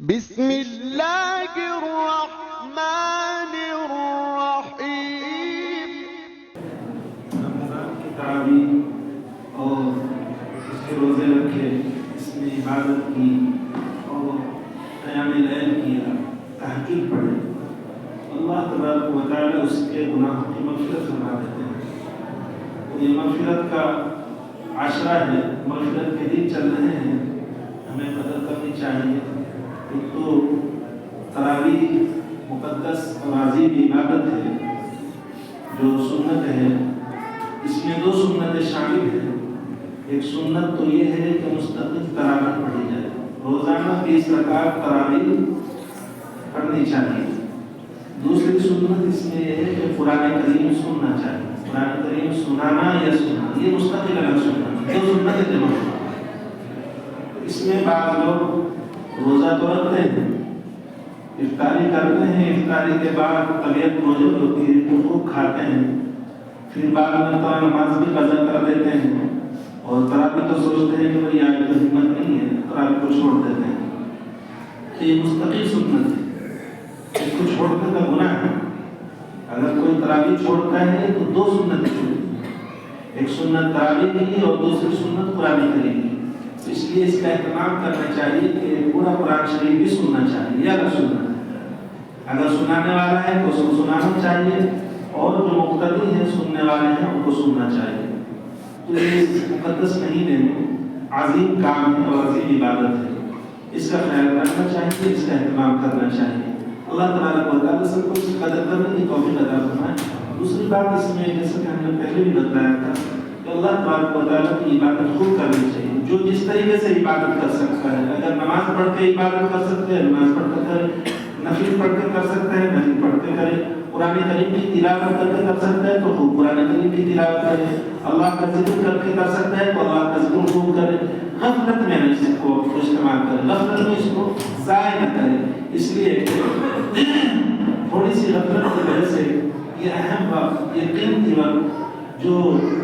بسم اللہ الرحمن الرحیم۔ رمضان کی تراویح اور اس کے روزے رکھے، اس میں عبادت کی اور قیام لیل کیا، تہجد پڑھے، اللہ تبارک و تعالی اس کے گناہوں کی مغفرت فرما دیتے ہیں۔ یہ مغفرت کا عشرہ ہے، مغفرت کے دن چل رہے ہیں، ہمیں قدر کرنی چاہیے۔ ایک تو تراویح مقدس اور عظیم عبادت ہے جو سنت ہے، اس میں دو سنتیں شامل ہیں۔ ایک سنت تو یہ ہے کہ مستقل تراویح پڑھی جائے، روزانہ 20 رکعت تراویح پڑھنی چاہیے۔ دوسری سنت اس میں یہ ہے کہ قرآن کریم سننا چاہیے، قرآن کریم سنانا یا سننا، یہ مستقل الگ سنت، دو سنتیں جمع ہیں۔ اس میں بعض لوگ روزہ تو رکھتے ہیں، افطاری کرتے ہیں، افطاری کے بعد طبیعت موجود ہوتی ہے تو خوب کھاتے ہیں، پھر بعد میں تو نماز بھی قضا کر دیتے ہیں، اور تراویح تو سوچتے ہیں کہ بھائی آج تو ہمت نہیں ہے، تراویح کو چھوڑ دیتے ہیں۔ یہ مستقل سنت ہے، اس کو چھوڑنے کا گناہ ہے۔ اگر کوئی تراویح چھوڑتا ہے تو دو سنتیں چھوڑی، ایک سنت تراویح کی اور دوسری سنت قرآن کریم کی۔ اس لیے اس کا اہتمام کرنا چاہیے کہ پورا قرآن شریف بھی سننا چاہیے، یا اگر سننا ہے، اگر سنانے والا ہے تو اس کو سنانا چاہیے، اور جو مقتدی ہیں سننے والے ہیں ان کو سننا چاہیے۔ تو یہ مقدس مہینے میں عظیم کام ہے اور عظیم عبادت ہے، اس کا خیال رکھنا چاہیے، اس کا اہتمام کرنا چاہیے۔ اللہ تبارک و تعالیٰ سب کو اس کی قدر کرنے کی توفیق عطا فرمائے۔ دوسری بات اس میں جیسے کہ ہم نے پہلے بھی بتایا تھا کہ اللہ تبارک و تعالیٰ کی عبادت خود کرنی چاہیے، جو جس طریقے سے عبادت کر سکتا ہے۔ اگر نماز پڑھ کے عبادت کر سکتے ہیں نماز پڑھ کر کرے، نفل پڑھ کے کر سکتے ہیں نفل پڑھ کے کرے، قرآن کریم کی تلاوت کر کے کر سکتے ہیں تو خوب قرآن کریم کی تلاوت کرے، اللہ کا ذکر کر کے کر سکتے ہیں تو اللہ کا ذکر خوب کرے۔ غفلت میں نہ اس کو استعمال کرے، غفلت میں اس کو ضائع نہ کرے۔ اس لیے تھوڑی سی غفلت کی وجہ سے یہ اہم وقت، یہ قیمتی وقت جو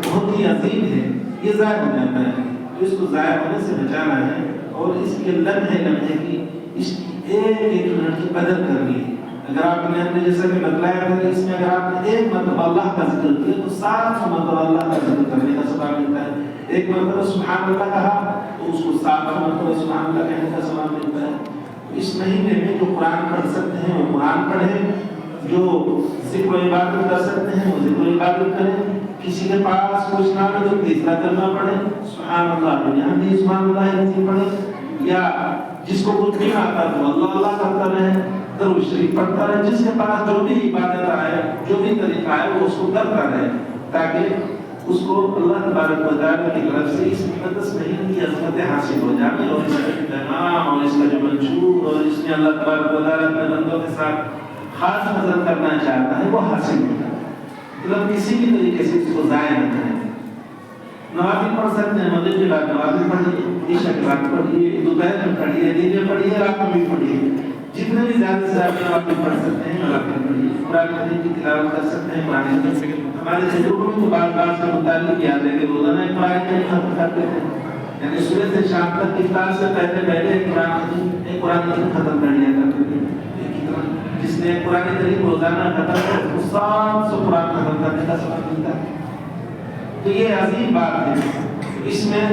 بہت ہی عظیم ہے، یہ ضائع ہو جاتا ہے۔ تو اس کو ضائع ہونے سے بچانا ہے، اور اس کے لمحے کی اس کی ایک منٹ کی قدر کرنی ہے۔ اگر آپ نے ہم نے جیسا کہ بتلایا تھا کہ اس میں اگر آپ نے ایک مرتبہ اللہ کا ذکر کیا تو 700 مرتبہ اللہ کا ذکر کرنے کا ثواب ملتا ہے۔ ایک مرتبہ سبحان اللہ کہا تو اس کو 700 مرتبہ سبحان اللہ کہنے کا ثواب ملتا ہے۔ اس مہینے میں جو قرآن پڑھ سکتے ہیں وہ قرآن پڑھیں، جو ذکر و عبادت کر سکتے ہیں وہ ذکر و عبادت کریں۔ کسی کے پاس کچھ نہ ہو تو تیسرا کلمہ پڑھیں، سبحان اللہ بحمدہ سبحان اللہ العظیم پڑھیں، یا جس کو کچھ نہیں آتا تو اللہ اللہ کرتا رہے، درود شریف پڑھتا رہے۔ جس کے پاس جو بھی عبادت آئے، جو بھی طریقہ آئے وہ اس کو کرتا رہے، تاکہ اس کو اللہ تبارک و تعالیٰ کی طرف سے اس مقدس مہینے کی عظمتیں حاصل ہو جائیں، اور اس کا انتظام اور اس کا جو منشور اور اس میں اللہ تبارک و تعالیٰ اپنے بندوں کے ساتھ خاص نظر کرنا چاہتا ہے وہ حاصل ہو جائے۔ مطلب کسی بھی طریقے سے اس کو ضائع نہ کریں۔ نوافل پڑھ سکتے ہیں، مغرب کے بعد نوافل پڑھیے، عشاء کے بعد پڑھیے، دوپہر میں پڑھیے، دن میں پڑھیے، رات میں بھی پڑھیے، جتنے بھی زیادہ سے زیادہ نوافل پڑھ سکتے ہیں نوافل پڑھیے، قرآن کریم کی تلاوت کر سکتے ہیں، قرآن کریم ہمارے تجربوں میں تو بات سے متعلق یاد ہے کہ روزانہ قرآن کریم ختم کرتے ہیں، یعنی صبح سے شام تک افطار سے پہلے قرآن کریم ختم کر لیا کرتے تھے۔ جس نے قرآن کریم روزانہ ختم کر اس 700 قرآن ختم کرنے کا ثواب ملتا ہے۔ تو یہ عظیم بات ہے۔ اس میں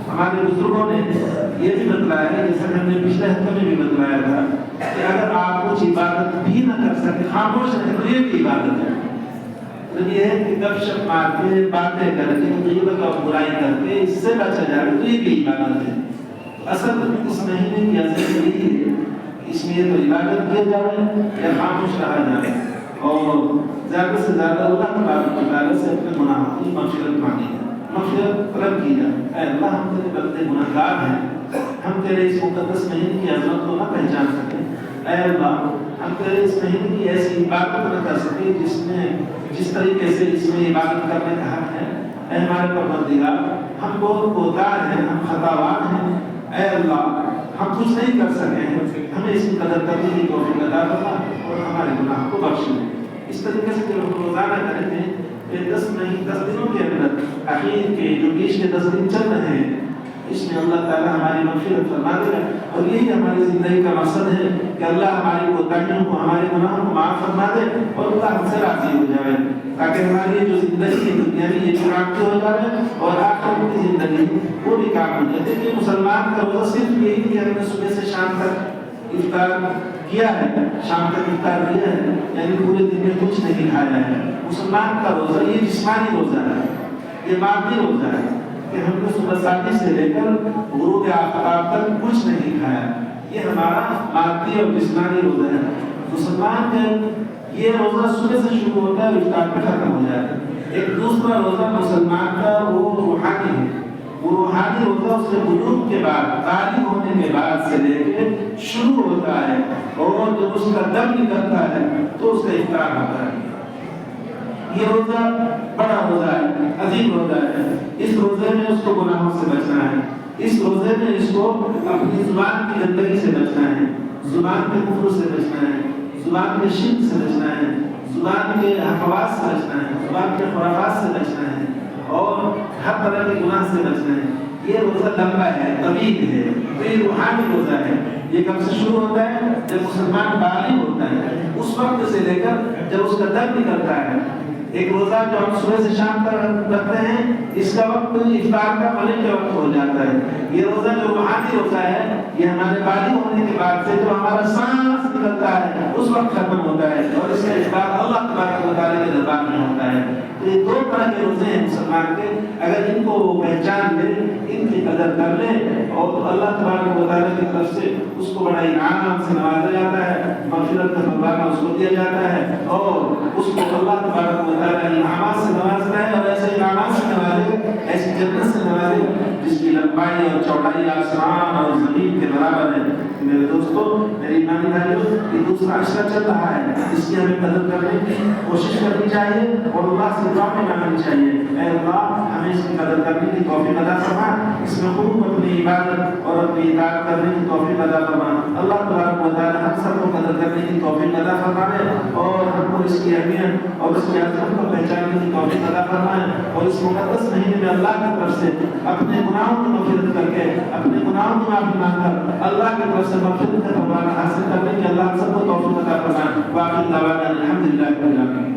ہمارے بزرگوں نے یہ بھی بتلایا ہے، جیسے ہم نے پچھلے ہفتے میں بھی بتلایا تھا کہ اگر آپ کچھ عبادت بھی نہ کر سکتے، خاموش رہیں تو یہ بھی عبادت ہے۔ مطلب یہ ہے کہ گپ شپ مار کے، باتیں کر کے، غیبت اور برائی کر کے اس سے بچا جائے تو یہ بھی عبادت ہے۔ اصل اس مہینے کی عظمت یہی ہے، اس میں تو عبادت کیا جائے یا خاموش رہا جائے، اور زیادہ سے زیادہ اللہ تبارک و تعالیٰ سے اپنے گناہوں کی مغفرت مانگی جائے، مغفرت طلب کی جائے۔ اے اللہ ہم تیرے بندے گناہ گار ہیں، ہم تیرے اس مقدس مہینے کی عظمت کو نہ پہچان سکیں۔ اے اللہ ہم تیرے اس مہینے کی ایسی عبادت نہ کر سکیں جس طریقے سے اس میں عبادت کرنے کا حق ہے۔ اے ہمارے پروردگار ہم بہت کوتاہ ہیں، ہم خطاوار ہیں، اے اللہ ہم کچھ نہیں کر سکے ہیں، ہمیں اس کی قدر کرنے کی توفیق عطا فرما اور ہمارے گناہ کو بخش دے۔ اس طریقے سے ہم روزانہ کرتے ہیں کہ 10 دنوں کے اندر اخیر کے جو بیچ کے 10 دن چل رہے ہیں، اس میں اللہ تعالیٰ ہماری مغفرت فرما دے گا. اور یہی ہماری زندگی کا مقصد ہے کہ اللہ ہماری کوتاہیوں کو ہمارے گناہوں کو معاف فرما دے اور اللہ ہم سے راضی ہو جائے تاکہ ہماری جو زندگی ہے دنیا میں یہ بھی کام ہو جائے اور آخرت کی زندگی وہ بھی کام ہو جائے. دیکھیے مسلمان کا روزہ صرف یہی کہ ہم نے صبح سے شام تک افطار کیا ہے, شام تک افطار کیا ہے, یعنی پورے دن میں کچھ نہیں کھایا ہے. مسلمان کا روزہ یہ جسمانی روزہ ہے, یہ مادی روزہ ہے کہ ہم نے صبح شادی سے لے کر غروب آفتاب تک کچھ نہیں کھایا. یہ ہمارا مادی اور جسمانی روزہ ہے. مسلمان کا یہ روزہ صبح سے شروع ہوتا ہے اور افطار پہ ختم ہو جاتا ہے. ایک دوسرا روزہ مسلمان کا وہ روحانی ہے. وہ روحانی روزہ اس کے بلوغ کے بعد, بالغ ہونے کے بعد سے لے کے شروع ہوتا ہے اور جب اس کا دم نکلتا ہے تو اس کا افطار ہوتا ہے. یہ روزہ بڑا روزہ ہے, عظیم روزہ ہے. اس روزے میں اس کو گناہوں سے بچنا ہے. اس روزے میں اس کو اپنی زبان کی گندگی سے بچنا ہے, زبان کے کفر سے بچنا ہے, زبان کے شرک سے بچنا ہے, زبان کے حفوات سے بچنا ہے, زبان کے خرافات سے بچنا ہے اور ہر طرح کے گناہ سے بچنا ہے. یہ روزہ لمبا ہے, طویل ہے, یہ روحانی روزہ ہے. یہ کب سے شروع ہوتا ہے؟ جب مسلمان بالغ ہوتا ہے, اس وقت سے لے کر جب اس کا دم نکلتا ہے. ایک روزہ جو ہم صبح سے شام تک رکھتے ہیں اس کا وقت افطار کا فجر کے وقت ہو جاتا ہے. یہ روزہ جو روحانی روزہ ہے یہ ہمارے بالغ ہونے کے بعد سے جو ہمارا سانس نکلتا ہے اس وقت ختم ہوتا ہے اور اس کا افطار اللہ تبارک و تعالیٰ کے دربار میں ہوتا ہے. تو یہ دو طرح کے روزے ہیں مسلمان کے. اگر ان کو پہچان لے, ان کی قدر کر لے اور اللہ تبارک و تعالیٰ کی طرف سے اس کو بڑا انعام سے نوازا جاتا ہے, مغفرت کا فرمانہ اس کو دیا جاتا ہے اور اس کو اللہ تبارک و تعالیٰ انعامات سے نوازتا ہے. اور ایسے انعامات سے نوازے, ایسی جنت سے نوازے جس کی لمبائی اور چوڑائی آسمان اور زمین کے برابر ہے. میرے دوستو, میری ایمانی بھائیو, یہ دوسرا عشرہ چل رہا ہے, اس کی ہمیں قدر کرنے کی کوشش کرنی چاہیے اور اللہ سے دعا مانگنی چاہیے. اے اللہ ہمیں اس کی قدر کرنے کی توفیق عطا فرما, اس میں خوب اپنی عبادت اور اپنی اطاعت کرنے کی توفیق عطا فرما. اللہ تبارک و تعالی ہم سب کو قدر کرنے کی توفیق عطا فرمائے اور ہم کو اس کی اہمیت اور اس کی عظمت کو پہچاننے کی توفیق عطا فرمائے اور اس مقدس مہینے میں اللہ کی طرف سے اپنے گناہوں کی مغفرت کر کے, اپنے گناہوں کی معافی مانگ کر اللہ کی طرف سے مغفرت کا فرمان حاصل کرنے کی اللہ سب کو توفیق عطا فرمائے. باقی دعوانا الحمدللہ رب العالمین.